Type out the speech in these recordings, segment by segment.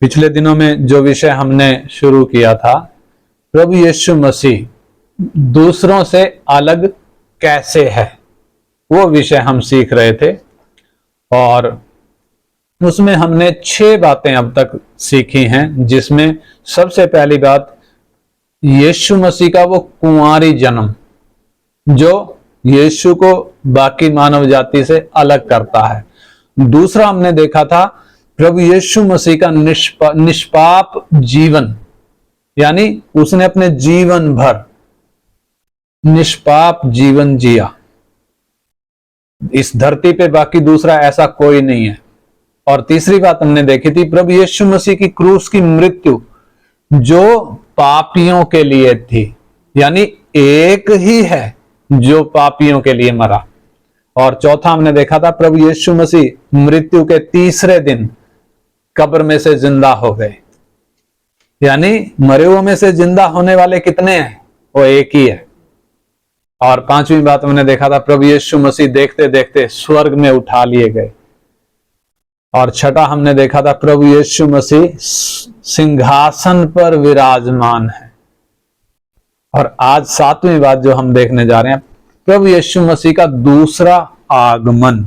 पिछले दिनों में जो विषय हमने शुरू किया था, प्रभु यीशु मसीह दूसरों से अलग कैसे है, वो विषय हम सीख रहे थे। और उसमें हमने 6 बातें अब तक सीखी हैं, जिसमें सबसे पहली बात यीशु मसीह का वो कुंवारी जन्म, जो यीशु को बाकी मानव जाति से अलग करता है। दूसरा हमने देखा था प्रभु यीशु मसीह का निष्पाप जीवन, यानी उसने अपने जीवन भर निष्पाप जीवन जिया। इस धरती पे बाकी दूसरा ऐसा कोई नहीं है। और तीसरी बात हमने देखी थी प्रभु यीशु मसीह की क्रूस की मृत्यु, जो पापियों के लिए थी, यानी एक ही है जो पापियों के लिए मरा। और चौथा हमने देखा था प्रभु यीशु मसीह मृत्यु के तीसरे दिन कब्र में से जिंदा हो गए, यानी मरे हुए में से जिंदा होने वाले कितने हैं? वो एक ही है। और पांचवी बात हमने देखा था प्रभु यीशु मसीह देखते देखते स्वर्ग में उठा लिए गए। और छठा हमने देखा था प्रभु यीशु मसीह सिंहासन पर विराजमान है। और आज सातवीं बात जो हम देखने जा रहे हैं, प्रभु यीशु मसीह का दूसरा आगमन,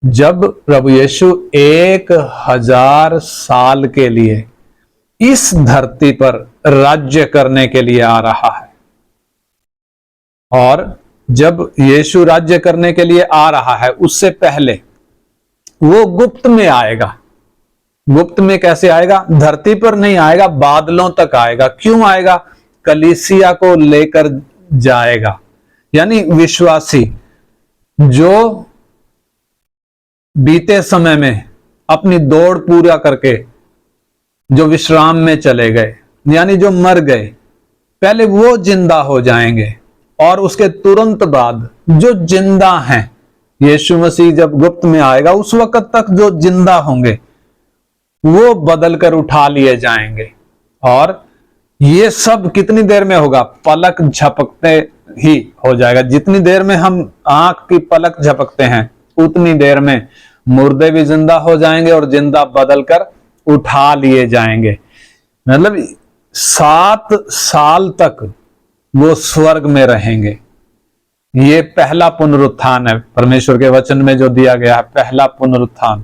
जब प्रभु यीशु 1000 साल के लिए इस धरती पर राज्य करने के लिए आ रहा है। और जब यीशु राज्य करने के लिए आ रहा है, उससे पहले वो गुप्त में आएगा। गुप्त में कैसे आएगा? धरती पर नहीं आएगा, बादलों तक आएगा। क्यों आएगा? कलीसिया को लेकर जाएगा, यानी विश्वासी जो बीते समय में अपनी दौड़ पूरा करके जो विश्राम में चले गए, यानी जो मर गए, पहले वो जिंदा हो जाएंगे। और उसके तुरंत बाद जो जिंदा हैं, यीशु मसीह जब गुप्त में आएगा, उस वक्त तक जो जिंदा होंगे वो बदल कर उठा लिए जाएंगे। और ये सब कितनी देर में होगा? पलक झपकते ही हो जाएगा। जितनी देर में हम आंख की पलक झपकते हैं, उतनी देर में मुर्दे भी जिंदा हो जाएंगे और जिंदा बदल कर उठा लिए जाएंगे। मतलब 7 साल तक वो स्वर्ग में रहेंगे। ये पहला पुनरुत्थान है, परमेश्वर के वचन में जो दिया गया है, पहला पुनरुत्थान।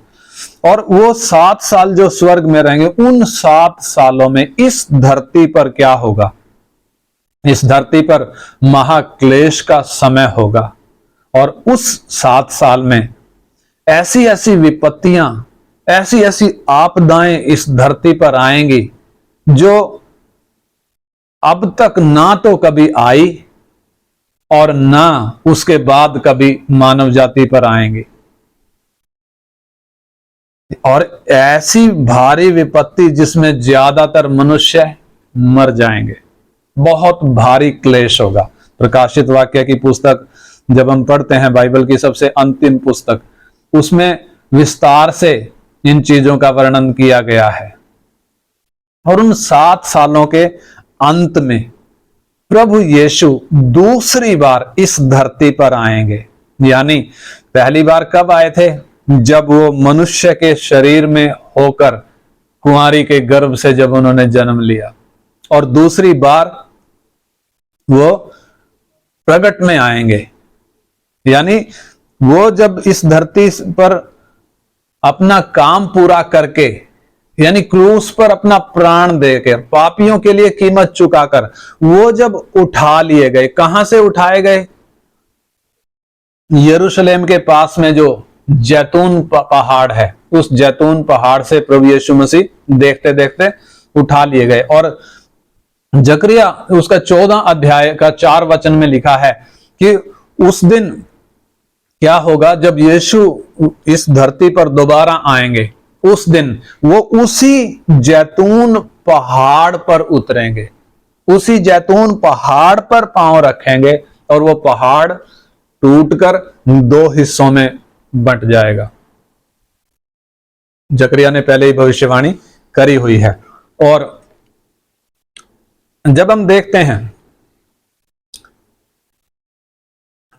और वो 7 साल जो स्वर्ग में रहेंगे, उन 7 सालों में इस धरती पर क्या होगा? इस धरती पर महाक्लेश का समय होगा। और उस 7 साल में ऐसी ऐसी विपत्तियां, ऐसी ऐसी आपदाएं इस धरती पर आएंगी जो अब तक ना तो कभी आई और ना उसके बाद कभी मानव जाति पर आएंगी। और ऐसी भारी विपत्ति जिसमें ज्यादातर मनुष्य मर जाएंगे। बहुत भारी क्लेश होगा। प्रकाशित वाक्य की पुस्तक जब हम पढ़ते हैं, बाइबल की सबसे अंतिम पुस्तक, उसमें विस्तार से इन चीजों का वर्णन किया गया है। और उन 7 सालों के अंत में प्रभु यीशु दूसरी बार इस धरती पर आएंगे। यानी पहली बार कब आए थे? जब वो मनुष्य के शरीर में होकर कुंवारी के गर्भ से जब उन्होंने जन्म लिया। और दूसरी बार वो प्रगट में आएंगे, यानी वो जब इस धरती पर अपना काम पूरा करके, यानी क्रूस पर अपना प्राण देकर, पापियों के लिए कीमत चुकाकर, वो जब उठा लिए गए। कहां से उठाए गए? यरूशलेम के पास में जो जैतून पहाड़ है, उस जैतून पहाड़ से प्रभु यीशु मसीह देखते देखते उठा लिए गए। और जकरिया उसका 14 अध्याय का 4 वचन में लिखा है कि उस दिन क्या होगा? जब यीशु इस धरती पर दोबारा आएंगे, उस दिन वो उसी जैतून पहाड़ पर उतरेंगे, उसी जैतून पहाड़ पर पांव रखेंगे और वो पहाड़ टूटकर 2 हिस्सों में बंट जाएगा। जकरिया ने पहले ही भविष्यवाणी करी हुई है। और जब हम देखते हैं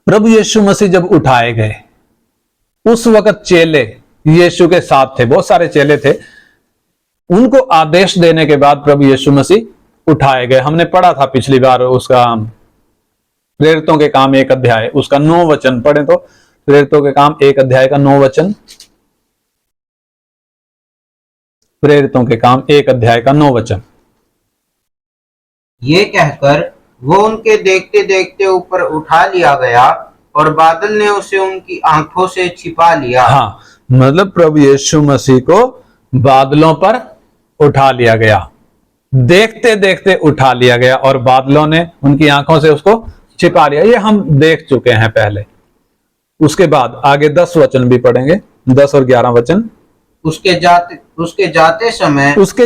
प्रभु यीशु मसीह जब उठाए गए, उस वक्त चेले यीशु के साथ थे, बहुत सारे चेले थे। उनको आदेश देने के बाद प्रभु यीशु मसीह उठाए गए। हमने पढ़ा था पिछली बार उसका प्रेरितों के काम 1 अध्याय उसका 9 वचन पढ़े तो प्रेरितों के काम 1 अध्याय का 9 वचन। प्रेरितों के काम 1 अध्याय का 9 वचन। ये कहकर वो उनके देखते देखते ऊपर उठा लिया गया और बादल ने उसे उनकी आंखों से छिपा लिया। हाँ, मतलब प्रभु यीशु मसीह को बादलों पर उठा लिया गया, देखते देखते उठा लिया गया और बादलों ने उनकी आंखों से उसको छिपा लिया। ये हम देख चुके हैं पहले। उसके बाद आगे 10 वचन भी पढ़ेंगे, 10 और 11 वचन। उसके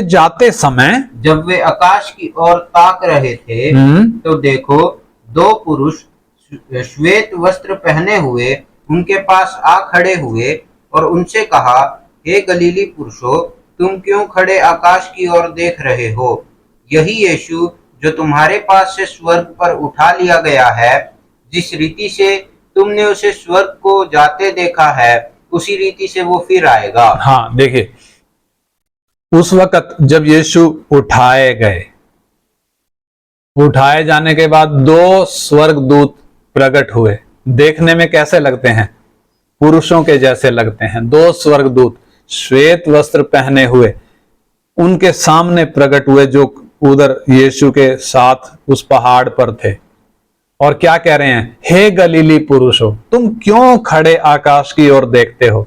जाते समय जब वे आकाश की ओर ताक रहे थे तो देखो 2 पुरुष श्वेत वस्त्र पहने हुए उनके पास आ खड़े हुए और उनसे कहा, हे गलीली पुरुषों, तुम क्यों खड़े आकाश की ओर देख रहे हो? यही यीशु जो तुम्हारे पास से स्वर्ग पर उठा लिया गया है, जिस रीति से तुमने उसे स्वर्ग को जाते देखा है, उसी रीति से वो फिर आएगा। हाँ, देखिए, उस वक्त जब यीशु उठाए गए, उठाए जाने के बाद 2 स्वर्गदूत प्रकट हुए। देखने में कैसे लगते हैं? पुरुषों के जैसे लगते हैं। 2 स्वर्गदूत श्वेत वस्त्र पहने हुए उनके सामने प्रकट हुए, जो उधर यीशु के साथ उस पहाड़ पर थे। और क्या कह रहे हैं? हे गलीली पुरुषों, तुम क्यों खड़े आकाश की ओर देखते हो?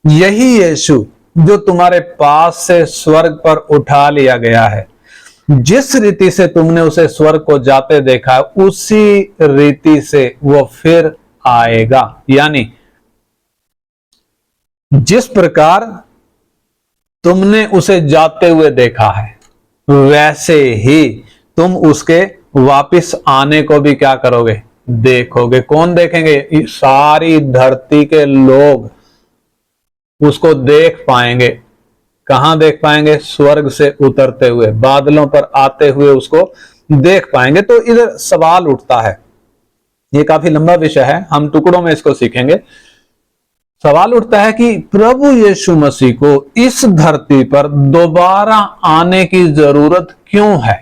यही यीशु जो तुम्हारे पास से स्वर्ग पर उठा लिया गया है, जिस रीति से तुमने उसे स्वर्ग को जाते देखा, उसी रीति से वो फिर आएगा। यानी जिस प्रकार तुमने उसे जाते हुए देखा है, वैसे ही तुम उसके वापिस आने को भी क्या करोगे? देखोगे। कौन देखेंगे? सारी धरती के लोग उसको देख पाएंगे। कहां देख पाएंगे? स्वर्ग से उतरते हुए, बादलों पर आते हुए उसको देख पाएंगे। तो इधर सवाल उठता है, ये काफी लंबा विषय है, हम टुकड़ों में इसको सीखेंगे। सवाल उठता है कि प्रभु यीशु मसीह को इस धरती पर दोबारा आने की जरूरत क्यों है?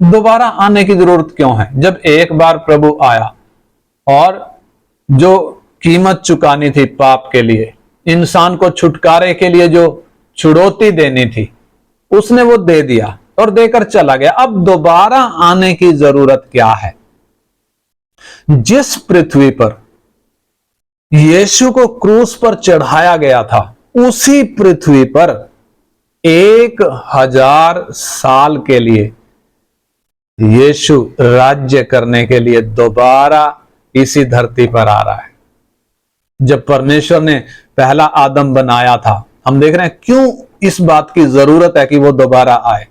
दोबारा आने की जरूरत क्यों है? जब एक बार प्रभु आया और जो कीमत चुकानी थी पाप के लिए, इंसान को छुटकारे के लिए जो छुड़ौती देनी थी, उसने वो दे दिया और देकर चला गया। अब दोबारा आने की जरूरत क्या है? जिस पृथ्वी पर यीशु को क्रूस पर चढ़ाया गया था, उसी पृथ्वी पर 1000 साल के लिए यीशु राज्य करने के लिए दोबारा इसी धरती पर आ रहा है। जब परमेश्वर ने पहला आदम बनाया था, हम देख रहे हैं क्यों इस बात की जरूरत है कि वो दोबारा आए।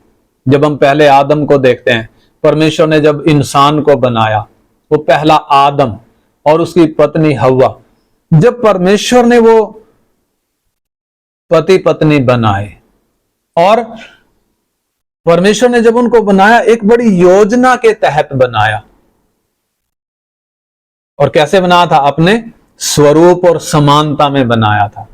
जब हम पहले आदम को देखते हैं, परमेश्वर ने जब इंसान को बनाया, वो पहला आदम और उसकी पत्नी हव्वा, जब परमेश्वर ने वो पति पत्नी बनाए और परमेश्वर ने जब उनको बनाया, एक बड़ी योजना के तहत बनाया। और कैसे बनाया था? अपने स्वरूप और समानता में बनाया था।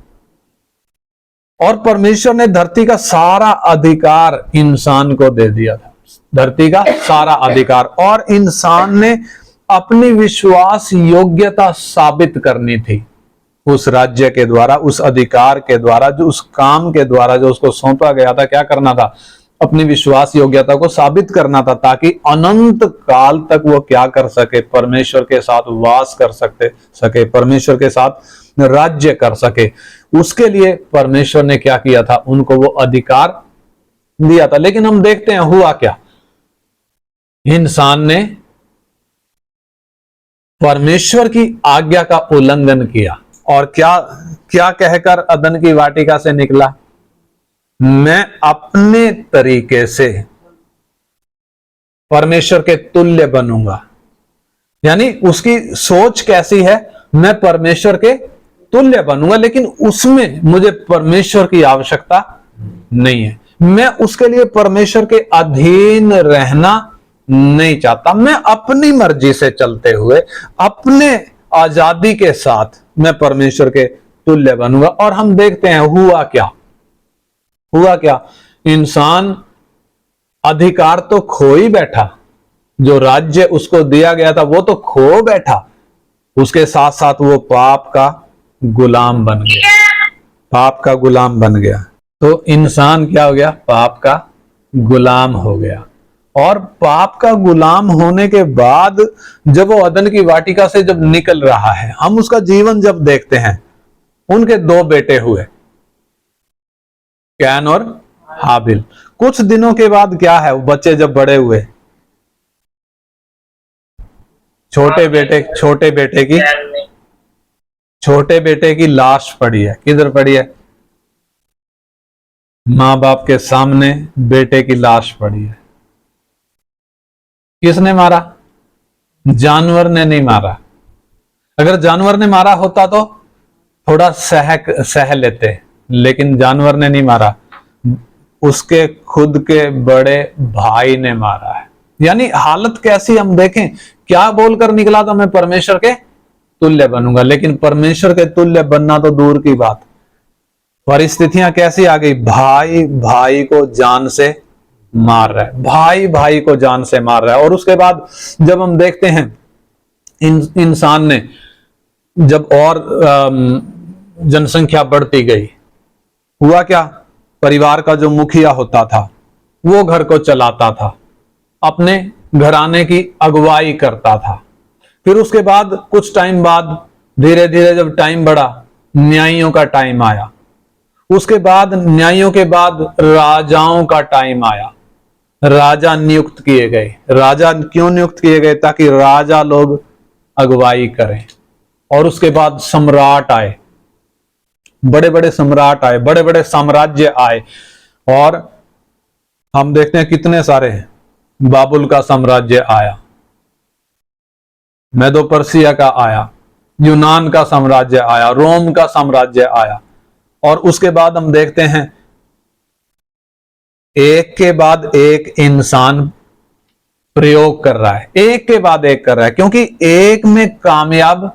और परमेश्वर ने धरती का सारा अधिकार इंसान को दे दिया था, धरती का सारा अधिकार। और इंसान ने अपनी विश्वास योग्यता साबित करनी थी उस राज्य के द्वारा, उस अधिकार के द्वारा, जो उस काम के द्वारा जो उसको सौंपा गया था। क्या करना था? अपनी विश्वास योग्यता को साबित करना था, ताकि अनंत काल तक वो क्या कर सके? परमेश्वर के साथ वास कर सके, परमेश्वर के साथ राज्य कर सके। उसके लिए परमेश्वर ने क्या किया था? उनको वो अधिकार दिया था। लेकिन हम देखते हैं हुआ क्या? इंसान ने परमेश्वर की आज्ञा का उल्लंघन किया और क्या कहकर अदन की वाटिका से निकला? मैं अपने तरीके से परमेश्वर के तुल्य बनूंगा। यानी उसकी सोच कैसी है? मैं परमेश्वर के तुल्य बनूंगा, लेकिन उसमें मुझे परमेश्वर की आवश्यकता नहीं है। मैं उसके लिए परमेश्वर के अधीन रहना नहीं चाहता। मैं अपनी मर्जी से चलते हुए, अपने आजादी के साथ मैं परमेश्वर के तुल्य बनूंगा। और हम देखते हैं हुआ क्या? हुआ क्या, इंसान अधिकार तो खो ही बैठा, जो राज्य उसको दिया गया था वो तो खो बैठा, उसके साथ साथ वो पाप का गुलाम बन गया, पाप का गुलाम बन गया। तो इंसान क्या हो गया, पाप का गुलाम हो गया। और पाप का गुलाम होने के बाद जब वो अदन की वाटिका से जब निकल रहा है, हम उसका जीवन जब देखते हैं, उनके दो बेटे हुए, कैन और हाबिल। कुछ दिनों के बाद क्या है, वो बच्चे जब बड़े हुए, छोटे बेटे की लाश पड़ी है। किधर पड़ी है, मां बाप के सामने बेटे की लाश पड़ी है। किसने मारा, जानवर ने नहीं मारा। अगर जानवर ने मारा होता तो थोड़ा सह लेते, लेकिन जानवर ने नहीं मारा, उसके खुद के बड़े भाई ने मारा है। यानी हालत कैसी हम देखें, क्या बोलकर निकला था, मैं परमेश्वर के तुल्य बनूंगा, लेकिन परमेश्वर के तुल्य बनना तो दूर की बात, परिस्थितियां कैसी आ गई, भाई भाई को जान से मार रहा है, भाई भाई को जान से मार रहा है। और उसके बाद जब हम देखते हैं इंसान ने जब और जनसंख्या बढ़ती गई, हुआ क्या, परिवार का जो मुखिया होता था वो घर को चलाता था, अपने घराने की अगुवाई करता था। फिर उसके बाद कुछ टाइम बाद धीरे धीरे जब टाइम बढ़ा, न्यायियों का टाइम आया। उसके बाद न्यायियों के बाद राजाओं का टाइम आया, राजा नियुक्त किए गए। राजा क्यों नियुक्त किए गए, ताकि राजा लोग अगुवाई करें। और उसके बाद सम्राट आए, बड़े बड़े सम्राट आए, बड़े बड़े साम्राज्य आए। और हम देखते हैं कितने सारे हैं, बाबुल का साम्राज्य आया, मेदो पर्सिया का आया, यूनान का साम्राज्य आया, रोम का साम्राज्य आया। और उसके बाद हम देखते हैं एक के बाद एक इंसान प्रयोग कर रहा है, एक के बाद एक कर रहा है, क्योंकि एक में कामयाब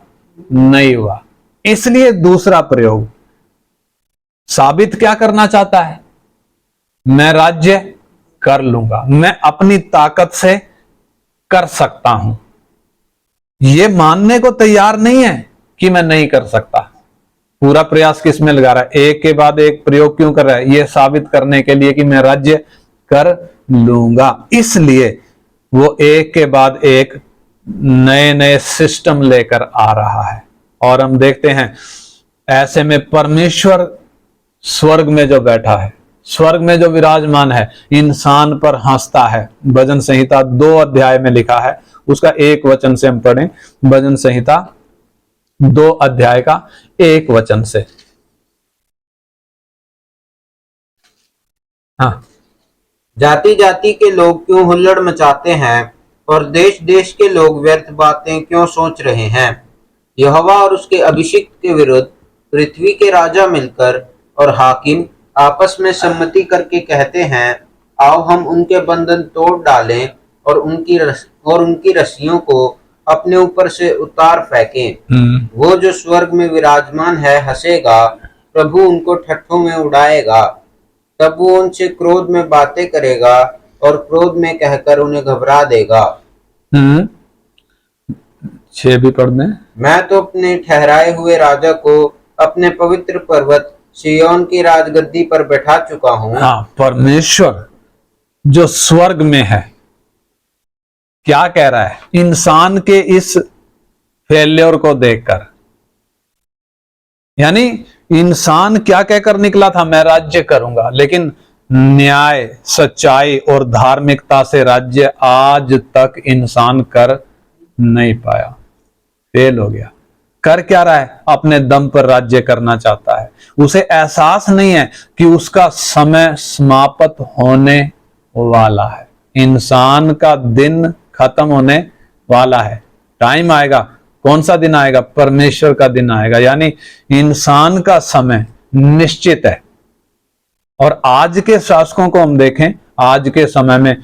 नहीं हुआ, इसलिए दूसरा प्रयोग। साबित क्या करना चाहता है, मैं राज्य कर लूंगा, मैं अपनी ताकत से कर सकता हूं। यह मानने को तैयार नहीं है कि मैं नहीं कर सकता। पूरा प्रयास किस में लगा रहा है, एक के बाद एक प्रयोग क्यों कर रहा है, यह साबित करने के लिए कि मैं राज्य कर लूंगा। इसलिए वो एक के बाद एक नए नए सिस्टम लेकर आ रहा है। और हम देखते हैं ऐसे में परमेश्वर स्वर्ग में जो बैठा है, स्वर्ग में जो विराजमान है, इंसान पर हंसता है। भजन संहिता 2 अध्याय में लिखा है, उसका 1 वचन से हम पढ़ें। भजन संहिता 2 अध्याय का 1 वचन से। हाँ, जाति जाति के लोग क्यों हुल्लड़ मचाते हैं, और देश देश के लोग व्यर्थ बातें क्यों सोच रहे हैं। यहोवा और उसके अभिषिक्त के विरुद्ध पृथ्वी के राजा मिलकर और हाकिम आपस में सम्मति करके कहते हैं, आओ हम उनके बंधन तोड़ डालें और उनकी रस्सियों को अपने ऊपर से उतार फेंकें। वो जो स्वर्ग में विराजमान है हंसेगा, प्रभु उनको ठट्ठों में उड़ाएगा। तब वो उनसे क्रोध में बातें करेगा और क्रोध में कहकर उन्हें घबरा देगा। 6 भी पढ़ दें। मैं तो अपने ठहराए हुए राजा को अपने पवित्र पर्वत सिय्योन की राजगद्दी पर बैठा चुका हूँ। हाँ, परमेश्वर जो स्वर्ग में है क्या कह रहा है, इंसान के इस फेल्योर को देखकर, यानी इंसान क्या कहकर निकला था, मैं राज्य करूंगा, लेकिन न्याय, सच्चाई और धार्मिकता से राज्य आज तक इंसान कर नहीं पाया, फेल हो गया। कर क्या रहा है, अपने दम पर राज्य करना चाहता है। उसे एहसास नहीं है कि उसका समय समाप्त होने वाला है, इंसान का दिन खत्म होने वाला है। टाइम आएगा, कौन सा दिन आएगा, परमेश्वर का दिन आएगा, यानी इंसान का समय निश्चित है। और आज के शासकों को हम देखें, आज के समय में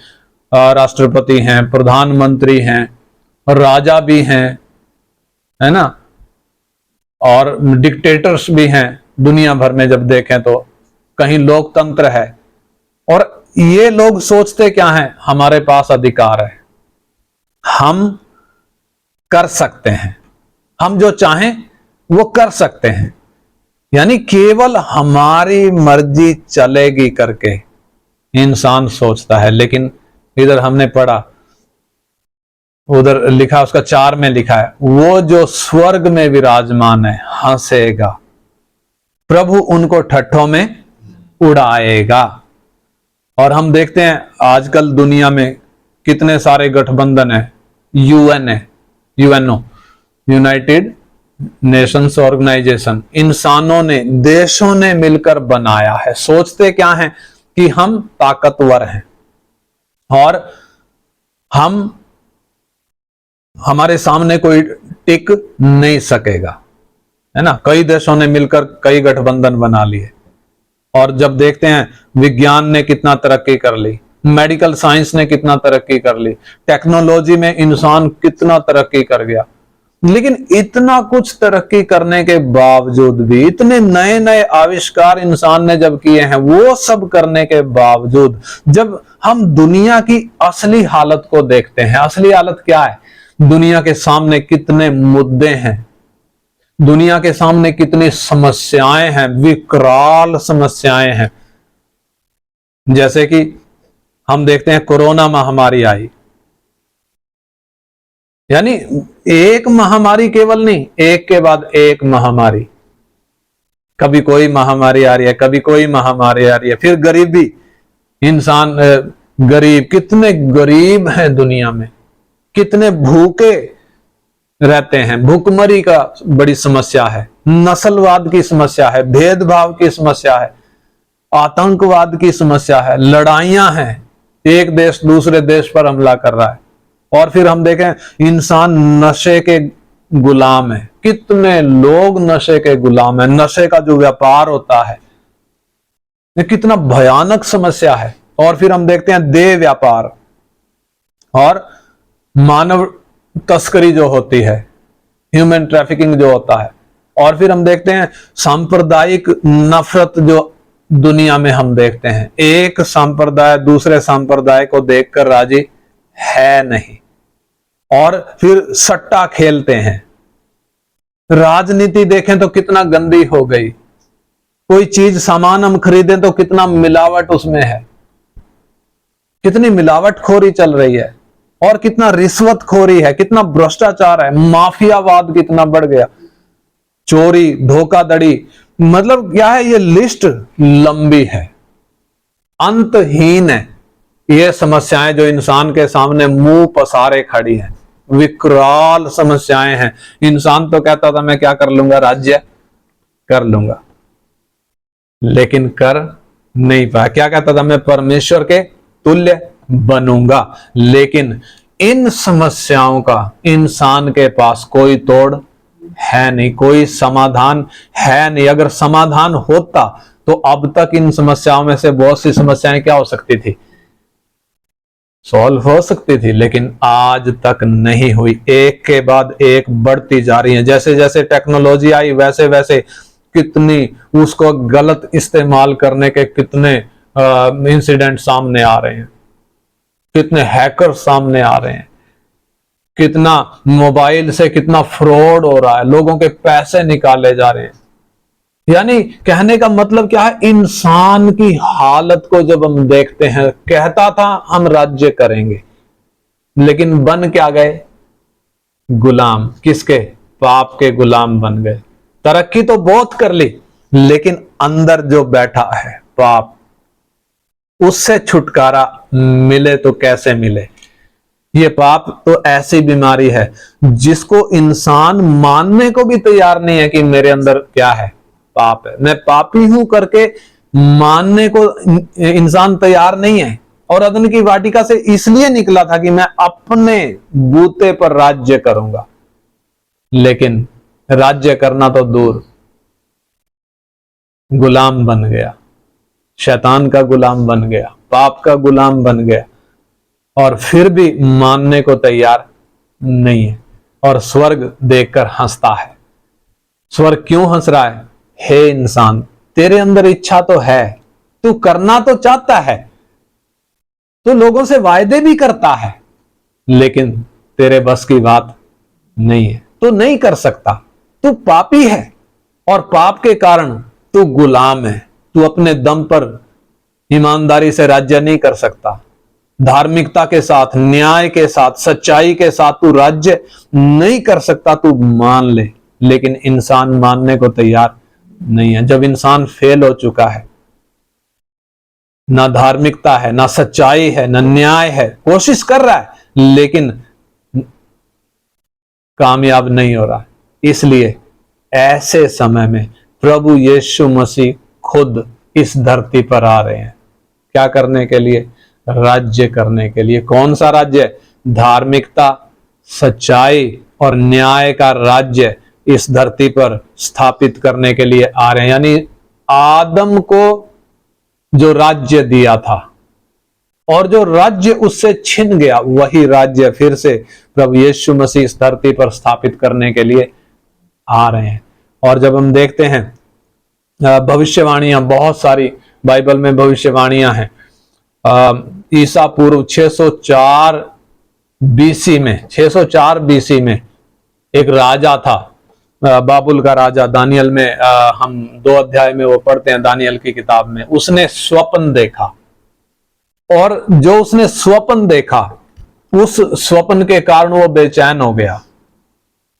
राष्ट्रपति हैं, प्रधानमंत्री हैं, राजा भी हैं, है ना, और डिक्टेटर्स भी हैं दुनिया भर में जब देखें तो। कहीं लोकतंत्र है। और ये लोग सोचते क्या है, हमारे पास अधिकार है, हम कर सकते हैं, हम जो चाहें वो कर सकते हैं, यानी केवल हमारी मर्जी चलेगी करके इंसान सोचता है। लेकिन इधर हमने पढ़ा, उधर लिखा, उसका 4 में लिखा है, वो जो स्वर्ग में विराजमान है हंसेगा, प्रभु उनको ठट्ठों में उड़ाएगा। और हम देखते हैं आजकल दुनिया में कितने सारे गठबंधन है, यूएन है, यूएनओ, यूनाइटेड नेशंस ऑर्गेनाइजेशन, इंसानों ने, देशों ने मिलकर बनाया है। सोचते क्या है कि हम ताकतवर हैं और हमारे सामने कोई टिक नहीं सकेगा, है ना। कई देशों ने मिलकर कई गठबंधन बना लिए। और जब देखते हैं विज्ञान ने कितना तरक्की कर ली, मेडिकल साइंस ने कितना तरक्की कर ली, टेक्नोलॉजी में इंसान कितना तरक्की कर गया, लेकिन इतना कुछ तरक्की करने के बावजूद भी, इतने नए नए आविष्कार इंसान ने जब किए हैं, वो सब करने के बावजूद जब हम दुनिया की असली हालत को देखते हैं, असली हालत क्या है, दुनिया के सामने कितने मुद्दे हैं, दुनिया के सामने कितनी समस्याएं हैं, विकराल समस्याएं हैं। जैसे कि हम देखते हैं कोरोना महामारी आई, यानी एक महामारी केवल नहीं, एक के बाद एक महामारी, कभी कोई महामारी आ रही है, कभी कोई महामारी आ रही है। फिर गरीबी, इंसान गरीब, कितने गरीब हैं दुनिया में, कितने भूखे रहते हैं, भूखमरी का बड़ी समस्या है, नस्लवाद की समस्या है, भेदभाव की समस्या है, आतंकवाद की समस्या है, लड़ाइयां हैं, एक देश दूसरे देश पर हमला कर रहा है। और फिर हम देखें इंसान नशे के गुलाम है, कितने लोग नशे के गुलाम है, नशे का जो व्यापार होता है ये कितना भयानक समस्या है। और फिर हम देखते हैं देह व्यापार और मानव तस्करी जो होती है, ह्यूमन ट्रैफिकिंग जो होता है। और फिर हम देखते हैं सांप्रदायिक नफरत जो दुनिया में हम देखते हैं, एक संप्रदाय दूसरे संप्रदाय को देखकर राजी है नहीं। और फिर सट्टा खेलते हैं, राजनीति देखें तो कितना गंदी हो गई, कोई चीज सामान हम खरीदें तो कितना मिलावट उसमें है, कितनी मिलावटखोरी चल रही है, और कितना रिश्वतखोरी है, कितना भ्रष्टाचार है, माफियावाद कितना बढ़ गया, चोरी, धोखाधड़ी, मतलब क्या है, ये लिस्ट लंबी है, अंतहीन है। ये समस्याएं जो इंसान के सामने मुंह पसारे खड़ी हैं, विकराल समस्याएं हैं। इंसान तो कहता था मैं क्या कर लूंगा, राज्य कर लूंगा, लेकिन कर नहीं पाया। क्या कहता था, मैं परमेश्वर के तुल्य बनूंगा। लेकिन इन समस्याओं का इंसान के पास कोई तोड़ है नहीं, कोई समाधान है नहीं। अगर समाधान होता तो अब तक इन समस्याओं में से बहुत सी समस्याएं क्या हो सकती थी, सॉल्व हो सकती थी, लेकिन आज तक नहीं हुई। एक के बाद एक बढ़ती जा रही है। जैसे जैसे टेक्नोलॉजी आई वैसे वैसे कितनी उसको गलत इस्तेमाल करने के कितने इंसिडेंट सामने आ रहे हैं, कितने हैकर सामने आ रहे हैं, कितना मोबाइल से कितना फ्रॉड हो रहा है, लोगों के पैसे निकाले जा रहे हैं। यानी कहने का मतलब क्या है, इंसान की हालत को जब हम देखते हैं, कहता था हम राज्य करेंगे, लेकिन बन क्या गए, गुलाम। किसके, पाप के गुलाम बन गए। तरक्की तो बहुत कर ली, लेकिन अंदर जो बैठा है पाप, उससे छुटकारा मिले तो कैसे मिले। ये पाप तो ऐसी बीमारी है जिसको इंसान मानने को भी तैयार नहीं है कि मेरे अंदर क्या है, पाप है, मैं पापी हूं करके मानने को इंसान तैयार नहीं है। और अदन की वाटिका से इसलिए निकला था कि मैं अपने बूते पर राज्य करूंगा, लेकिन राज्य करना तो दूर, गुलाम बन गया, शैतान का गुलाम बन गया, पाप का गुलाम बन गया, और फिर भी मानने को तैयार नहीं है। और स्वर्ग देखकर हंसता है। स्वर्ग क्यों हंस रहा है, हे इंसान, तेरे अंदर इच्छा तो है, तू करना तो चाहता है, तू लोगों से वायदे भी करता है, लेकिन तेरे बस की बात नहीं है, तू नहीं कर सकता। तू पापी है और पाप के कारण तू गुलाम है। तू अपने दम पर ईमानदारी से राज्य नहीं कर सकता, धार्मिकता के साथ, न्याय के साथ, सच्चाई के साथ तू राज्य नहीं कर सकता। तू मान ले, लेकिन इंसान मानने को तैयार नहीं है। जब इंसान फेल हो चुका है, ना धार्मिकता है, ना सच्चाई है, ना न्याय है, कोशिश कर रहा है लेकिन कामयाब नहीं हो रहा है, इसलिए ऐसे समय में प्रभु यीशु मसीह खुद इस धरती पर आ रहे हैं। क्या करने के लिए? राज्य करने के लिए। कौन सा राज्य? धार्मिकता, सच्चाई और न्याय का राज्य इस धरती पर स्थापित करने के लिए आ रहे हैं। यानी आदम को जो राज्य दिया था और जो राज्य उससे छिन गया, वही राज्य फिर से प्रभु यीशु मसीह इस धरती पर स्थापित करने के लिए आ रहे हैं। और जब हम देखते हैं भविष्यवाणियां, बहुत सारी बाइबल में भविष्यवाणियां हैं। ईसा पूर्व 604 बीसी में 604 बीसी में एक राजा था, बाबुल का राजा। दानियल में हम 2 अध्याय में वो पढ़ते हैं, दानियल की किताब में। उसने स्वप्न देखा और जो उसने स्वप्न देखा, उस स्वप्न के कारण वो बेचैन हो गया।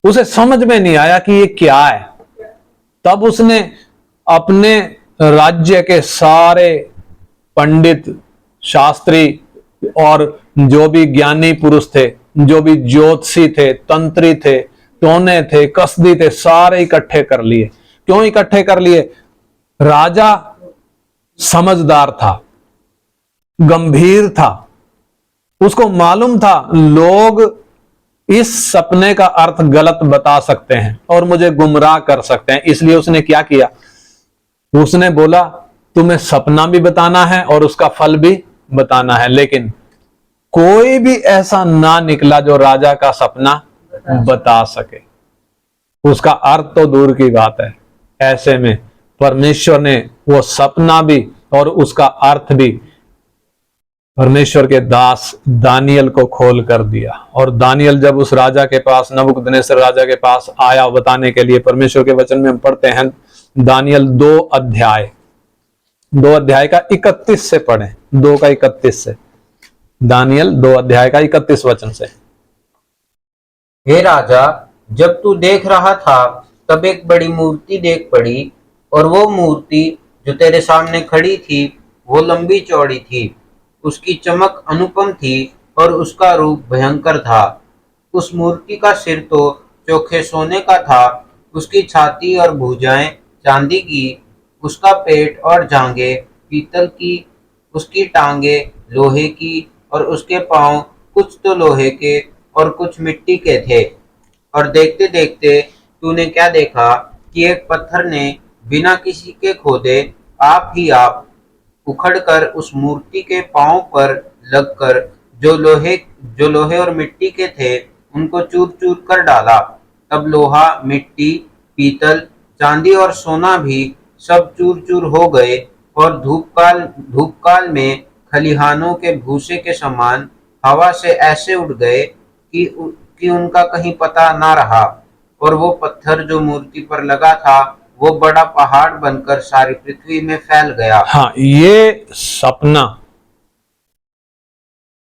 उसे समझ में नहीं आया कि ये क्या है। तब उसने अपने राज्य के सारे पंडित, शास्त्री और जो भी ज्ञानी पुरुष थे, जो भी ज्योतिषी थे, तंत्री थे, टोने थे, कसदी थे, सारे इकट्ठे कर लिए। क्यों इकट्ठे कर लिए? राजा समझदार था, गंभीर था, उसको मालूम था लोग इस सपने का अर्थ गलत बता सकते हैं और मुझे गुमराह कर सकते हैं। इसलिए उसने क्या किया? उसने बोला तुम्हें सपना भी बताना है और उसका फल भी बताना है, लेकिन कोई भी ऐसा ना निकला जो राजा का सपना बता सके। उसका अर्थ तो दूर की बात है। ऐसे में परमेश्वर ने वो सपना भी और उसका अर्थ भी परमेश्वर के दास दानियल को खोल कर दिया। और दानियल जब उस राजा के पास, नबूकदनेस्सर राजा के पास आया बताने के लिए, परमेश्वर के वचन में हम पढ़ते हैं दानियल 2 अध्याय का 31 से पढ़ें, 2 का 31 से। दानियल 2 अध्याय का 31 वचन से। हे राजा, जब तू देख रहा था तब एक बड़ी मूर्ति देख पड़ी, और वो मूर्ति जो तेरे सामने खड़ी थी वो लंबी चौड़ी थी। उसकी चमक अनुपम थी और उसका रूप भयंकर था। उस मूर्ति का सिर तो चोखे सोने का था, उसकी छाती और भुजाएं चांदी की, उसका पेट और जांघें पीतल की, उसकी टांगें लोहे की और उसके पांव कुछ तो लोहे के और कुछ मिट्टी के थे। और देखते देखते तूने क्या देखा कि एक पत्थर ने बिना किसी के खोदे आप ही आप उखड़कर उस मूर्ति के पांव पर लगकर जो लोहे और मिट्टी के थे उनको चूर चूर कर डाला। तब लोहा, मिट्टी, पीतल, चांदी और सोना भी सब चूर चूर हो गए और धूपकाल में खलिहानों के भूसे के समान हवा से ऐसे उड़ गए कि उनका कहीं पता ना रहा। और वो पत्थर जो मूर्ति पर लगा था वो बड़ा पहाड़ बनकर सारी पृथ्वी में फैल गया। हाँ, ये सपना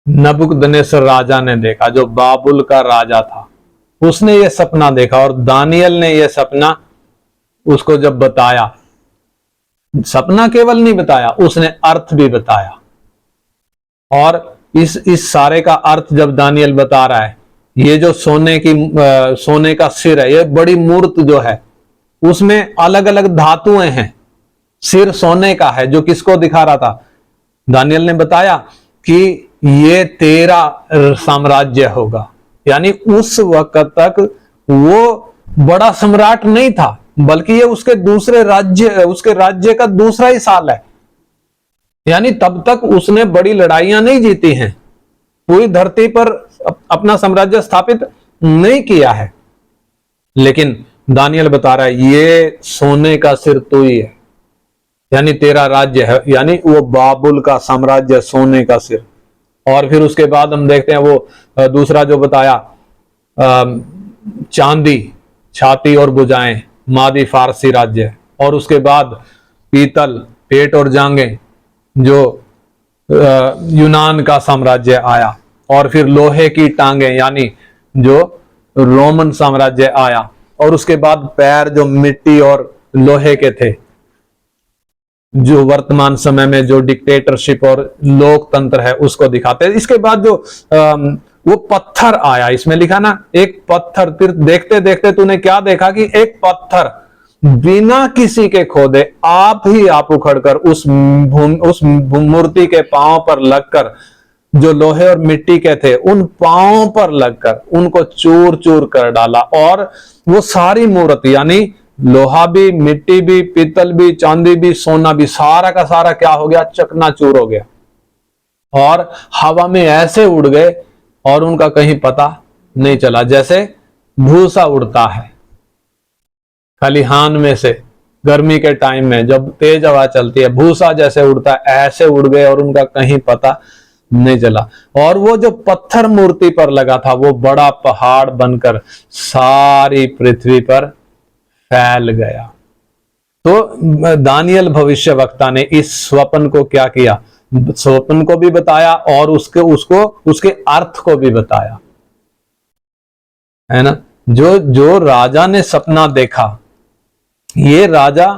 नबूकदनेस्सर राजा ने देखा, जो बाबुल का राजा था। उसने ये सपना देखा और दानियल ने ये सपना उसको जब बताया, सपना केवल नहीं बताया, उसने अर्थ भी बताया। और इस सारे का अर्थ जब दानियल बता रहा है, ये जो सोने का सिर है, ये बड़ी मूर्त जो है, उसमें अलग अलग धातुएं हैं। सिर सोने का है, जो किसको दिखा रहा था? दानियल ने बताया कि ये तेरा साम्राज्य होगा। यानी उस वक्त तक वो बड़ा सम्राट नहीं था, बल्कि ये उसके राज्य का दूसरा ही साल है। यानी तब तक उसने बड़ी लड़ाइयां नहीं जीती हैं, पूरी धरती पर अपना साम्राज्य स्थापित नहीं किया है। लेकिन दानियल बता रहा है ये सोने का सिर तू ही है, यानी तेरा राज्य है, यानी वो बाबुल का साम्राज्य, सोने का सिर। और फिर उसके बाद हम देखते हैं वो दूसरा जो बताया, चांदी छाती और भुजाएं, मादी फारसी राज्य। और उसके बाद पीतल पेट और जांघें, जो यूनान का साम्राज्य आया। और फिर लोहे की टांगें, यानी जो रोमन साम्राज्य आया। और उसके बाद पैर जो मिट्टी और लोहे के थे, जो वर्तमान समय में जो डिक्टेटरशिप और लोकतंत्र है उसको दिखाते हैं। इसके बाद जो वो पत्थर आया, इसमें लिखा ना एक पत्थर, फिर देखते देखते तूने क्या देखा कि एक पत्थर बिना किसी के खोदे आप ही आप उखड़कर उस मूर्ति के पांव पर लगकर, जो लोहे और मिट्टी के थे उन पांवों पर लगकर उनको चूर चूर कर डाला। और वो सारी मूर्ति, यानी लोहा भी, मिट्टी भी, पीतल भी, चांदी भी, सोना भी, सारा का सारा क्या हो गया, चकनाचूर हो गया। और हवा में ऐसे उड़ गए और उनका कहीं पता नहीं चला, जैसे भूसा उड़ता है खलिहान में से गर्मी के टाइम में जब तेज हवा चलती है, भूसा जैसे उड़ता है, ऐसे उड़ गए और उनका कहीं पता नहीं चला। और वो जो पत्थर मूर्ति पर लगा था वो बड़ा पहाड़ बनकर सारी पृथ्वी पर फैल गया। तो दानियल भविष्यवक्ता ने इस स्वप्न को क्या किया, स्वप्न को भी बताया और उसके अर्थ को भी बताया, है ना। जो राजा ने सपना देखा, ये राजा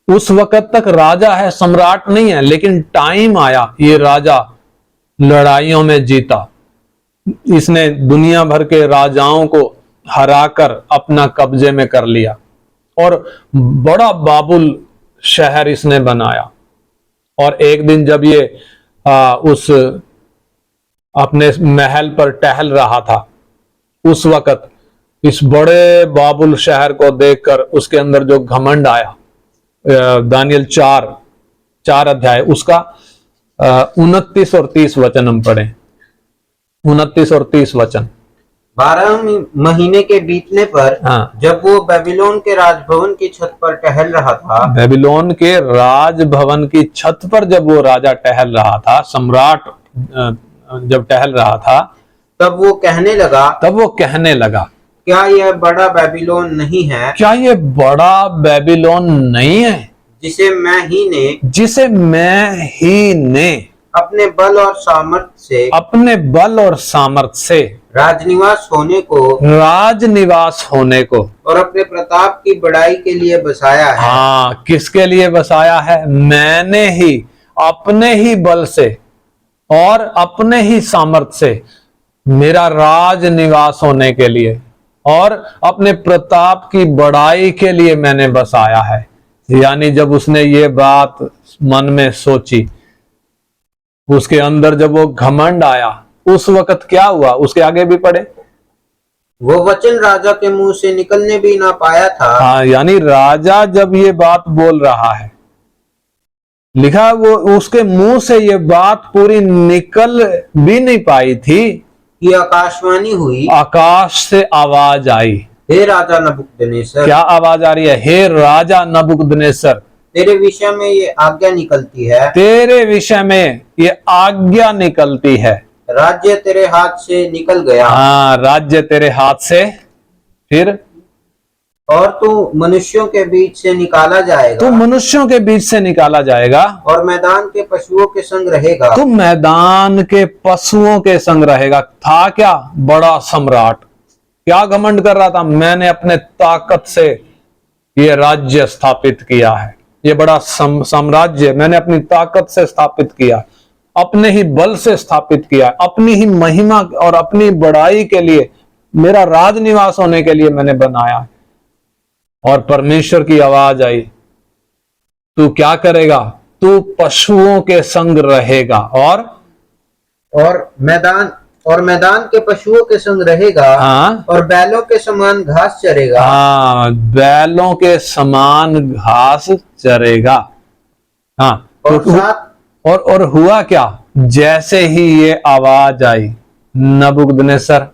उस वक्त तक राजा है, सम्राट नहीं है, लेकिन टाइम आया ये राजा लड़ाइयों में जीता। इसने दुनिया भर के राजाओं को हराकर अपना कब्जे में कर लिया और बड़ा बाबुल शहर इसने बनाया। और एक दिन जब ये उस अपने महल पर टहल रहा था, उस वक्त इस बड़े बाबुल शहर को देखकर उसके अंदर जो घमंड आया, दानियल 4 अध्याय उसका 29 और 30 वचन हम पढ़ें। 29 और 30 वचन। 12 महीने के बीतने पर जब वो बेबीलोन के राजभवन की छत पर टहल रहा था, बेबीलोन के राजभवन की छत पर जब वो राजा टहल रहा था, सम्राट जब टहल रहा था, तब वो कहने लगा, क्या यह बड़ा बेबीलोन नहीं है? क्या ये बड़ा बेबीलोन नहीं है जिसे मैं ही ने अपने बल और सामर्थ से राजनिवास होने को और अपने प्रताप की बड़ाई के लिए बसाया है। हाँ, किसके लिए बसाया है? मैंने ही अपने ही बल से और अपने ही सामर्थ से मेरा राज निवास होने के लिए और अपने प्रताप की बड़ाई के लिए मैंने बसाया है। यानी जब उसने ये बात मन में सोची, उसके अंदर जब वो घमंड आया, उस वक्त क्या हुआ, उसके आगे भी पढ़े। वो वचन राजा के मुंह से निकलने भी ना पाया था। हाँ, यानी राजा जब ये बात बोल रहा है, लिखा वो उसके मुंह से ये बात पूरी निकल भी नहीं पाई थी कि आकाशवाणी हुई, आकाश से आवाज आई, हे राजा नबूकदनेस्सर। क्या आवाज आ रही है? हे राजा नबूकदनेस्सर, तेरे विषय में ये आज्ञा निकलती है, तेरे विषय में ये आज्ञा निकलती है। राज्य तेरे हाथ से निकल गया। हाँ, राज्य तेरे हाथ से, फिर और तू मनुष्यों के बीच से निकाला जाएगा। तू मनुष्यों के बीच से निकाला जाएगा और मैदान के पशुओं के संग रहेगा। तू मैदान के पशुओं के संग रहेगा। था क्या? बड़ा सम्राट। क्या घमंड कर रहा था? मैंने अपने ताकत से ये राज्य स्थापित किया है, ये बड़ा साम्राज्य मैंने अपनी ताकत से स्थापित किया, अपने ही बल से स्थापित किया, अपनी ही महिमा और अपनी बड़ाई के लिए, मेरा राज निवास होने के लिए मैंने बनाया। और परमेश्वर की आवाज आई, तू क्या करेगा? तू पशुओं के संग रहेगा और मैदान के पशुओं के संग रहेगा। हाँ, और बैलों के समान घास चरेगा। हाँ, बैलों के समान घास चरेगा। हाँ, और हुआ क्या? जैसे ही ये आवाज आई, नबूकदनेस्सर,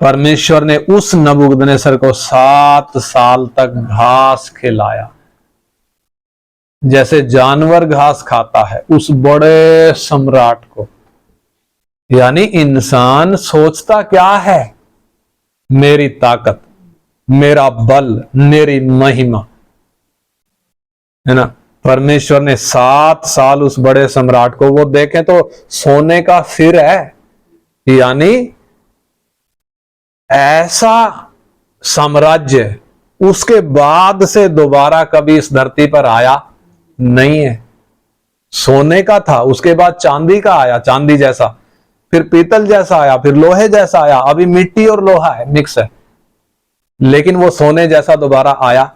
परमेश्वर ने उस नबूकदनेस्सर को 7 साल तक घास खिलाया। जैसे जानवर घास खाता है, उस बड़े सम्राट को। यानी इंसान सोचता क्या है? मेरी ताकत, मेरा बल, मेरी महिमा, है ना। परमेश्वर ने 7 साल उस बड़े सम्राट को, वो देखें तो सोने का सिर है, यानी ऐसा साम्राज्य उसके बाद से दोबारा कभी इस धरती पर आया नहीं है। सोने का था, उसके बाद चांदी का आया, चांदी जैसा, फिर पीतल जैसा आया, फिर लोहे जैसा आया, अभी मिट्टी और लोहा है, मिक्स है, लेकिन वो सोने जैसा दोबारा आया।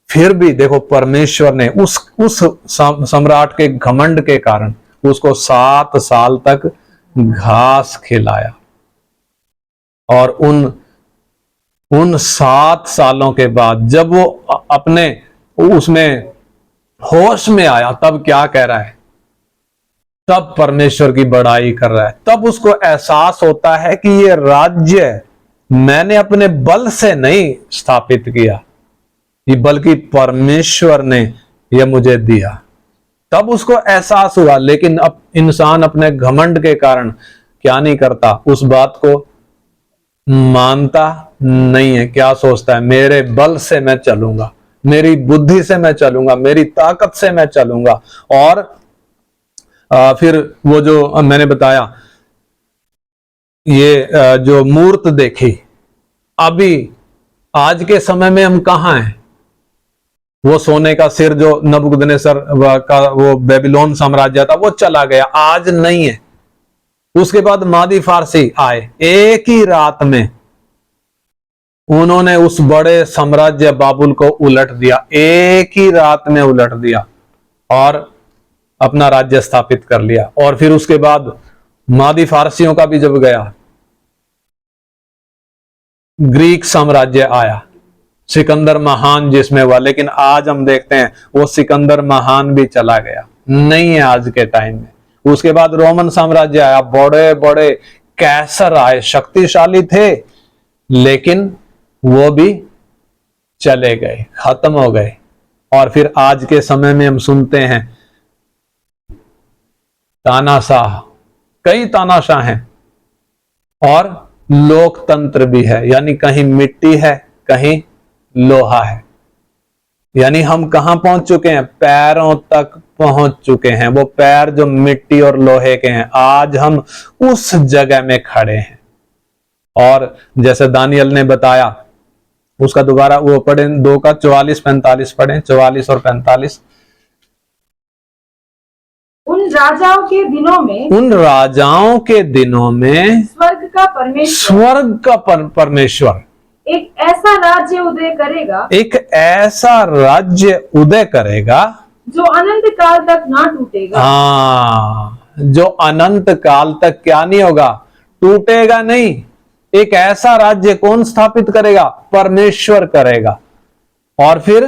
फिर भी देखो, परमेश्वर ने उस सम्राट के घमंड के कारण उसको 7 साल तक घास खिलाया, और उन 7 सालों के बाद जब वो अपने उसमें होश में आया, तब क्या कह रहा है? तब परमेश्वर की बड़ाई कर रहा है। तब उसको एहसास होता है कि ये राज्य मैंने अपने बल से नहीं स्थापित किया, ये बल्कि परमेश्वर ने यह मुझे दिया। तब उसको एहसास हुआ। लेकिन अब इंसान अपने घमंड के कारण क्या नहीं करता? उस बात को मानता नहीं है। क्या सोचता है? मेरे बल से मैं चलूंगा, मेरी बुद्धि से मैं चलूंगा, मेरी ताकत से मैं चलूंगा। और फिर वो जो मैंने बताया, ये जो मूर्त देखी, अभी आज के समय में हम कहां हैं? वो सोने का सिर जो नबूकदनेस्सर का वो बेबीलोन साम्राज्य था, वो चला गया, आज नहीं है। उसके बाद मादी फारसी आए, एक ही रात में उन्होंने उस बड़े साम्राज्य बाबुल को उलट दिया, एक ही रात में उलट दिया और अपना राज्य स्थापित कर लिया। और फिर उसके बाद मादी फारसियों का भी जब गया, ग्रीक साम्राज्य आया, सिकंदर महान जिसमें हुआ। लेकिन आज हम देखते हैं वो सिकंदर महान भी चला गया, नहीं है आज के टाइम में। उसके बाद रोमन साम्राज्य आया, बड़े बड़े कैसर आए, शक्तिशाली थे, लेकिन वो भी चले गए, खत्म हो गए। और फिर आज के समय में हम सुनते हैं तानाशाह, कई तानाशाह हैं, और लोकतंत्र भी है, यानी कहीं मिट्टी है, कहीं लोहा है। यानी हम कहां पहुंच चुके हैं? पैरों तक पहुंच चुके हैं। वो पैर जो मिट्टी और लोहे के हैं, आज हम उस जगह में खड़े हैं। और जैसे दानियल ने बताया, उसका दोबारा वो पढ़े, 2 का 44-45 पढ़े, 44 और 45। उन राजाओं के दिनों में, उन राजाओं के दिनों में स्वर्ग का परमेश्वर एक ऐसा राज्य उदय करेगा, एक ऐसा राज्य उदय करेगा जो अनंत काल तक ना टूटेगा। हाँ, जो अनंत काल तक क्या नहीं होगा? टूटेगा नहीं। एक ऐसा राज्य कौन स्थापित करेगा? परमेश्वर करेगा। और फिर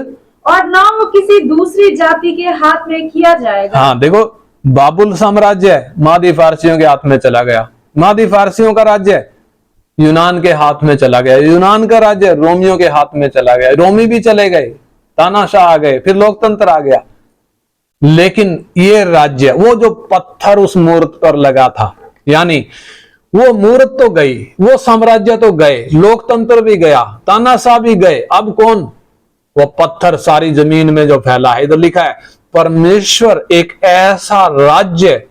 और ना वो किसी दूसरी जाति के हाथ में किया जाएगा। हाँ, देखो, बाबुल साम्राज्य मादी फारसियों के हाथ में चला गया, मादी फारसियों का राज्य यूनान के हाथ में चला गया, यूनान का राज्य रोमियों के हाथ में चला गया, रोमी भी चले गए, तानाशाह आ गए, फिर लोकतंत्र आ गया। लेकिन ये राज्य, वो जो पत्थर उस मूर्त पर लगा था, यानी वो मूर्त तो गई, वो साम्राज्य तो गए, लोकतंत्र भी गया, तानाशाह भी गए, अब कौन? वो पत्थर सारी जमीन में जो फैला है। इधर लिखा है परमेश्वर एक ऐसा राज्य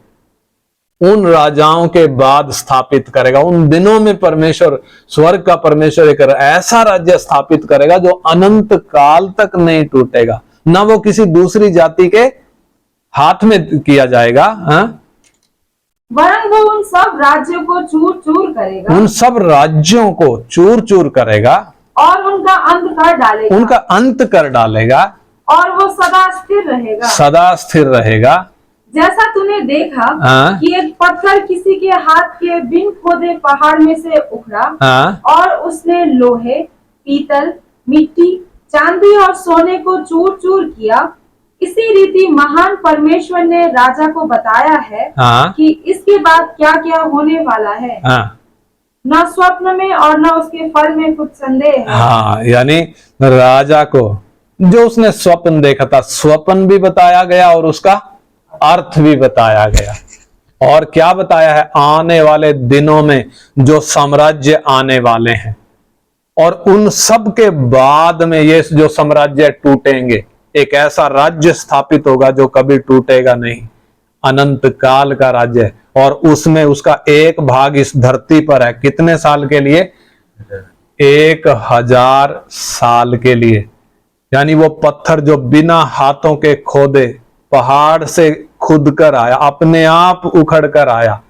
उन राजाओं के बाद स्थापित करेगा। उन दिनों में परमेश्वर, स्वर्ग का परमेश्वर एक ऐसा राज्य स्थापित करेगा जो अनंत काल तक नहीं टूटेगा, ना वो किसी दूसरी जाति के हाथ में किया जाएगा। वरन वो उन सब राज्यों को चूर चूर करेगा, उन सब राज्यों को चूर चूर करेगा और उनका अंत कर डालेगा, उनका अंत कर डालेगा, और वो सदा स्थिर रहेगा, सदा स्थिर रहेगा। जैसा तूने देखा कि एक पत्थर किसी के हाथ के बिन खोदे पहाड़ में से उखड़ा, और उसने लोहे, पीतल, मिट्टी, चांदी और सोने को चूर चूर किया, इसी रीति महान परमेश्वर ने राजा को बताया है कि इसके बाद क्या क्या होने वाला है। न स्वप्न में और न उसके फल में कुछ संदेह है। हाँ, यानी राजा को जो उसने स्वप्न देखा था, स्वप्न भी बताया गया और उसका अर्थ भी बताया गया। और क्या बताया है, आने वाले दिनों में जो साम्राज्य आने वाले हैं और उन सब के बाद में ये जो साम्राज्य टूटेंगे, एक ऐसा राज्य स्थापित होगा जो कभी टूटेगा नहीं, अनंत काल का राज्य है। और उसमें उसका एक भाग इस धरती पर है। कितने साल के लिए? 1000 साल के लिए। यानी वो पत्थर जो बिना हाथों के खोदे पहाड़ से खुद कर आया, अपने आप उखड़ कर आया,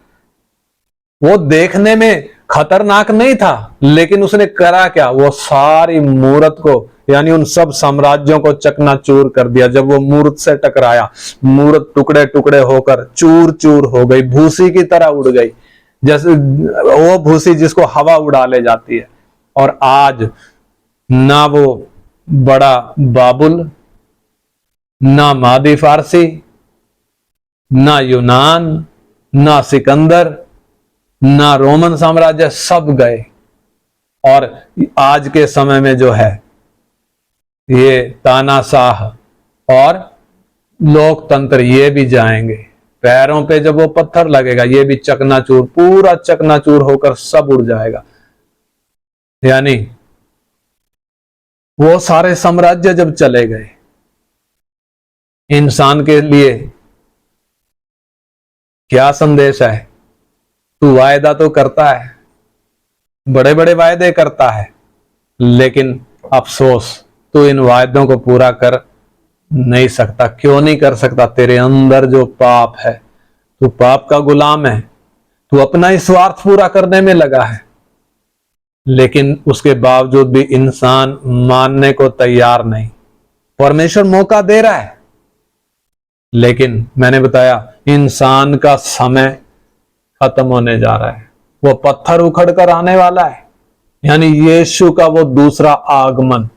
वो देखने में खतरनाक नहीं था, लेकिन उसने करा क्या, वो सारी मूरत को, यानी उन सब साम्राज्यों को चकनाचूर कर दिया। जब वो मूरत से टकराया, मूरत टुकड़े टुकड़े होकर चूर चूर हो गई, भूसी की तरह उड़ गई, जैसे वो भूसी जिसको हवा उड़ा ले जाती है। और आज ना वो बड़ा बाबुल, ना मादी फारसी, ना यूनान, ना सिकंदर, ना रोमन साम्राज्य, सब गए। और आज के समय में जो है ये तानाशाह और लोकतंत्र, ये भी जाएंगे। पैरों पे जब वो पत्थर लगेगा, ये भी चकनाचूर, पूरा चकनाचूर होकर सब उड़ जाएगा। यानी वो सारे साम्राज्य जब चले गए, इंसान के लिए क्या संदेश है? तू वायदा तो करता है, बड़े बड़े वायदे करता है, लेकिन अफसोस तू इन वायदों को पूरा कर नहीं सकता। क्यों नहीं कर सकता? तेरे अंदर जो पाप है, तू पाप का गुलाम है, तू अपना ही स्वार्थ पूरा करने में लगा है। लेकिन उसके बावजूद भी इंसान मानने को तैयार नहीं। परमेश्वर मौका दे रहा है, लेकिन मैंने बताया इंसान का समय खत्म होने जा रहा है। वो पत्थर उखड़ कर आने वाला है, यानी यीशु का वो दूसरा आगमन।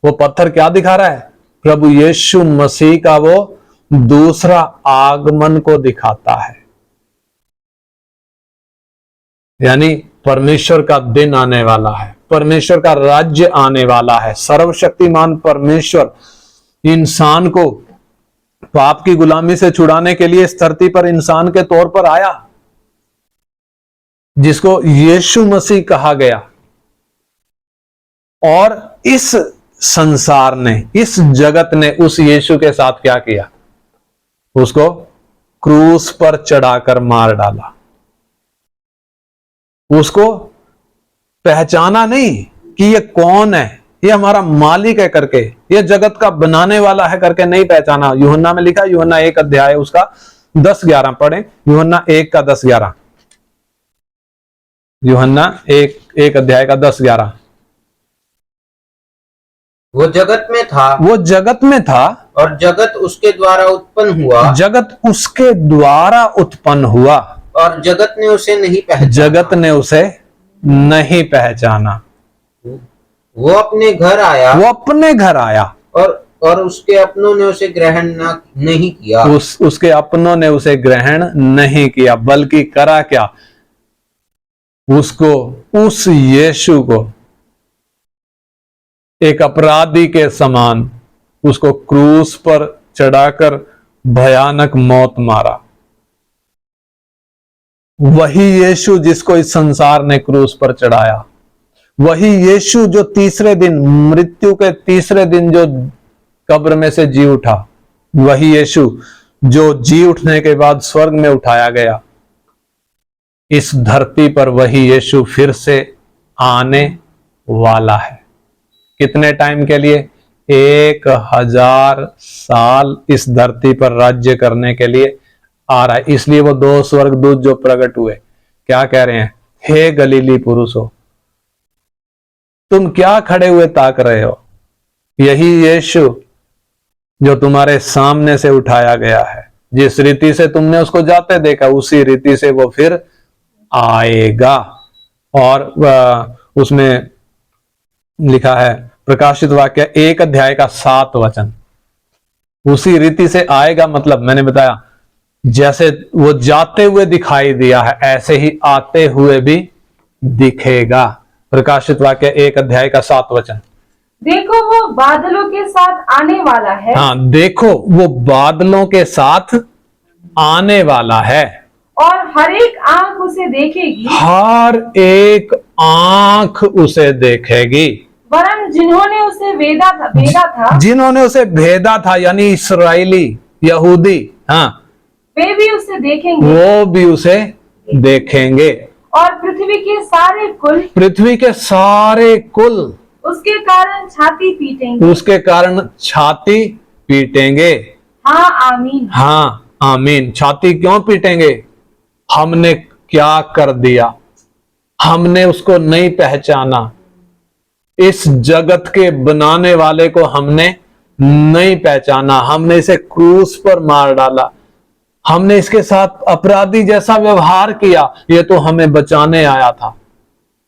वो पत्थर क्या दिखा रहा है? प्रभु यीशु मसीह का वो दूसरा आगमन को दिखाता है। यानी परमेश्वर का दिन आने वाला है, परमेश्वर का राज्य आने वाला है। सर्वशक्तिमान परमेश्वर इंसान को पाप की गुलामी से छुड़ाने के लिए इस धरती पर इंसान के तौर पर आया, जिसको यीशु मसीह कहा गया। और इस संसार ने, इस जगत ने उस यीशु के साथ क्या किया? उसको क्रूस पर चढ़ाकर मार डाला। उसको पहचाना नहीं कि ये कौन है, ये हमारा मालिक है करके, ये जगत का बनाने वाला है करके नहीं पहचाना। यूहन्ना में लिखा, यूहन्ना 1 अध्याय उसका 10-11 पढ़े, यूहन्ना 1 का 10-11, यूहन्ना 1 अध्याय का 10-11। वो जगत में था, वो जगत में था और जगत उसके द्वारा उत्पन्न हुआ, जगत उसके द्वारा उत्पन्न हुआ, और जगत ने उसे नहीं पहचाना। जगत ने उसे नहीं पहचाना। वो अपने घर आया, वो अपने घर आया, और उसके अपनों ने उसे ग्रहण नहीं किया। उसके अपनों ने उसे ग्रहण नहीं किया, बल्कि करा क्या? उसको, उस यीशु को एक अपराधी के समान उसको क्रूस पर चढ़ाकर भयानक मौत मारा। वही यीशु जिसको इस संसार ने क्रूस पर चढ़ाया, वही यीशु जो तीसरे दिन, मृत्यु के तीसरे दिन जो कब्र में से जी उठा, वही यीशु जो जी उठने के बाद स्वर्ग में उठाया गया, इस धरती पर वही यीशु फिर से आने वाला है। कितने टाइम के लिए? 1000 साल इस धरती पर राज्य करने के लिए आ रहा है। इसलिए वो 2 स्वर्गदूत जो प्रकट हुए क्या कह रहे हैं? हे गलीली पुरुषों, तुम क्या खड़े हुए ताक रहे हो? यही यीशु जो तुम्हारे सामने से उठाया गया है, जिस रीति से तुमने उसको जाते देखा, उसी रीति से वो फिर आएगा। और उसमें लिखा है प्रकाशित वाक्य 1 अध्याय का 7 वचन, उसी रीति से आएगा। मतलब मैंने बताया जैसे वो जाते हुए दिखाई दिया है, ऐसे ही आते हुए भी दिखेगा। प्रकाशित वाक्य 1 अध्याय का 7 वचन। देखो वो बादलों के साथ आने वाला है। हाँ, देखो वो बादलों के साथ आने वाला है और हर एक आंख उसे देखेगी। हर एक आंख उसे देखेगी। वरन जिन्होंने उसे भेदा था जिन्होंने उसे भेदा था यानी इस्राएली यहूदी, हाँ, वे भी उसे देखेंगे। वो भी उसे देखेंगे। और पृथ्वी के सारे कुल उसके कारण छाती पीटेंगे। हाँ आमीन। हाँ आमीन। छाती क्यों पीटेंगे? हमने क्या कर दिया? हमने उसको नहीं पहचाना। इस जगत के बनाने वाले को हमने नहीं पहचाना। हमने इसे क्रूस पर मार डाला। हमने इसके साथ अपराधी जैसा व्यवहार किया। ये तो हमें बचाने आया था।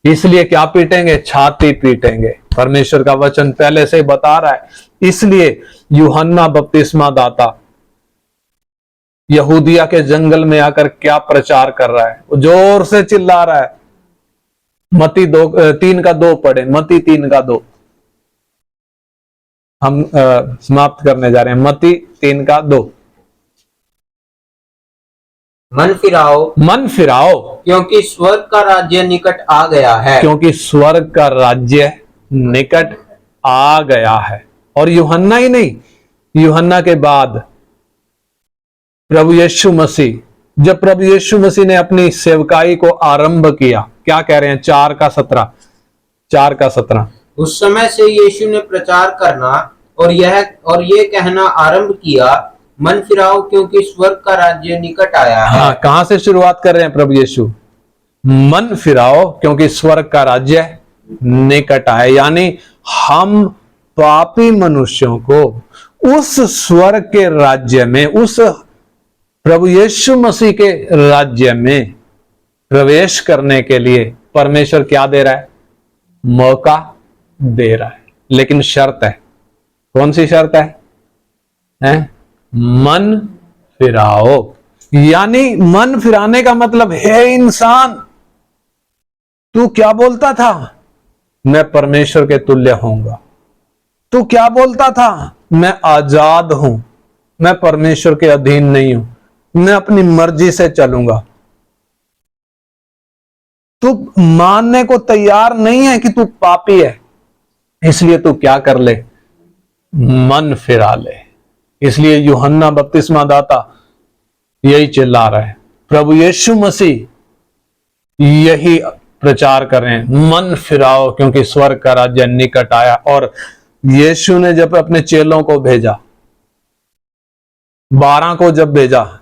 इसलिए क्या पीटेंगे? छाती पीटेंगे। परमेश्वर का वचन पहले से बता रहा है। इसलिए यूहन्ना बपतिस्मा दाता यहूदिया के जंगल में आकर क्या प्रचार कर रहा है? वो जोर से चिल्ला रहा है। मत्ती 3:2 पढ़े। मत्ती 3:2 हम समाप्त करने जा रहे हैं। मत्ती 3:2 मन फिराओ क्योंकि स्वर्ग का राज्य निकट आ गया है। क्योंकि स्वर्ग का राज्य निकट आ गया है। और यूहन्ना ही नहीं, यूहन्ना के बाद प्रभु यीशु मसीह, जब प्रभु यीशु मसीह ने अपनी सेवकाई को आरंभ किया, क्या कह रहे हैं? 4:17 उस समय से यीशु ने प्रचार करना और ये कहना आरंभ किया, मन फिराओ क्योंकि स्वर्ग का राज्य निकट आया है। हाँ, कहां से शुरुआत कर रहे हैं प्रभु यीशु? मन फिराओ क्योंकि स्वर्ग का राज्य निकट आया। यानी हम पापी मनुष्यों को उस स्वर्ग के राज्य में, उस प्रभु यीशु मसीह के राज्य में प्रवेश करने के लिए परमेश्वर क्या दे रहा है? मौका दे रहा है। लेकिन शर्त है। कौन सी शर्त है? मन फिराओ। यानी मन फिराने का मतलब है, इंसान तू क्या बोलता था? मैं परमेश्वर के तुल्य होऊंगा। तू क्या बोलता था? मैं आजाद हूं, मैं परमेश्वर के अधीन नहीं हूं, मैं अपनी मर्जी से चलूंगा। तू मानने को तैयार नहीं है कि तू पापी है, इसलिए तू क्या कर ले? मन फिरा ले। इसलिए यूहन्ना बपतिस्मा दाता यही चिल्ला रहा है। प्रभु यीशु मसीह यही प्रचार कर रहे हैं, मन फिराओ क्योंकि स्वर्ग का राज्य निकट आया। और यीशु ने जब अपने चेलों को भेजा, 12 को जब भेजा,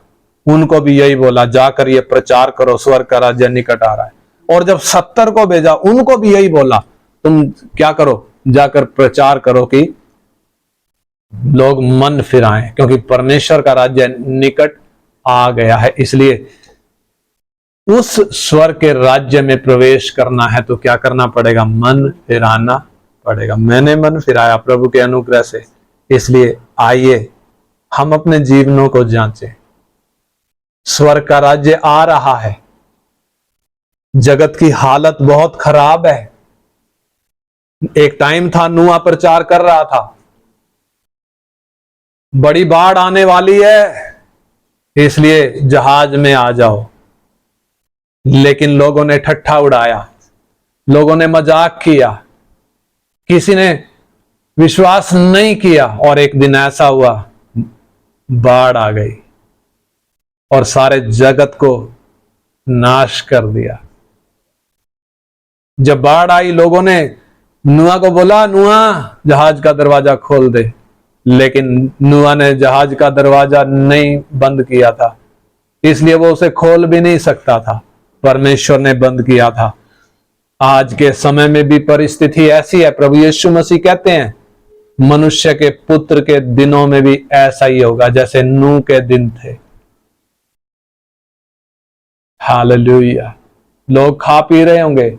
उनको भी यही बोला, जाकर ये प्रचार करो, स्वर्ग का राज्य निकट आ रहा है। और जब 70 को भेजा, उनको भी यही बोला, तुम क्या करो? जाकर प्रचार करो कि लोग मन फिराएं क्योंकि परमेश्वर का राज्य निकट आ गया है। इसलिए उस स्वर्ग के राज्य में प्रवेश करना है तो क्या करना पड़ेगा? मन फिराना पड़ेगा। मैंने मन फिराया प्रभु के अनुग्रह से। इसलिए आइए हम अपने जीवनों को जांचें। स्वर्ग का राज्य आ रहा है। जगत की हालत बहुत खराब है। एक टाइम था, नूह प्रचार कर रहा था, बड़ी बाढ़ आने वाली है, इसलिए जहाज में आ जाओ। लेकिन लोगों ने ठट्ठा उड़ाया, लोगों ने मजाक किया, किसी ने विश्वास नहीं किया। और एक दिन ऐसा हुआ, बाढ़ आ गई और सारे जगत को नाश कर दिया। जब बाढ़ आई, लोगों ने नूह को बोला, नूह जहाज का दरवाजा खोल दे। लेकिन नूह ने जहाज का दरवाजा नहीं बंद किया था, इसलिए वो उसे खोल भी नहीं सकता था, परमेश्वर ने बंद किया था। आज के समय में भी परिस्थिति ऐसी है। प्रभु यीशु मसीह कहते हैं, मनुष्य के पुत्र के दिनों में भी ऐसा ही होगा जैसे नूह के दिन थे। हालेलुया। लोग खा पी रहे होंगे,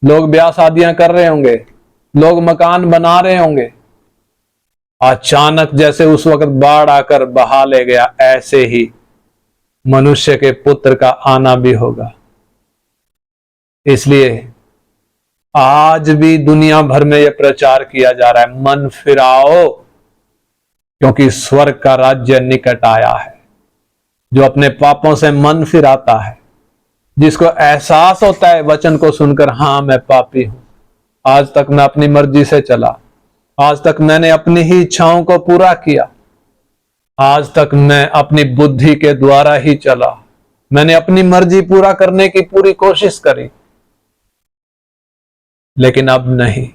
लोग ब्याह शादियां कर रहे होंगे, लोग मकान बना रहे होंगे। अचानक जैसे उस वक्त बाढ़ आकर बहा ले गया, ऐसे ही मनुष्य के पुत्र का आना भी होगा। इसलिए आज भी दुनिया भर में यह प्रचार किया जा रहा है, मन फिराओ क्योंकि स्वर्ग का राज्य निकट आया है। जो अपने पापों से मन फिराता है, जिसको एहसास होता है वचन को सुनकर, हाँ मैं पापी हूं, आज तक मैं अपनी मर्जी से चला, आज तक मैंने अपनी ही इच्छाओं को पूरा किया, आज तक मैं अपनी बुद्धि के द्वारा ही चला, मैंने अपनी मर्जी पूरा करने की पूरी कोशिश करी, लेकिन अब नहीं,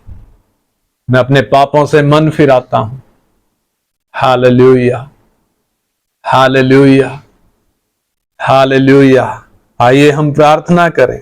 मैं अपने पापों से मन फिराता हूं। Hallelujah, hallelujah, hallelujah. आइए हम प्रार्थना करें।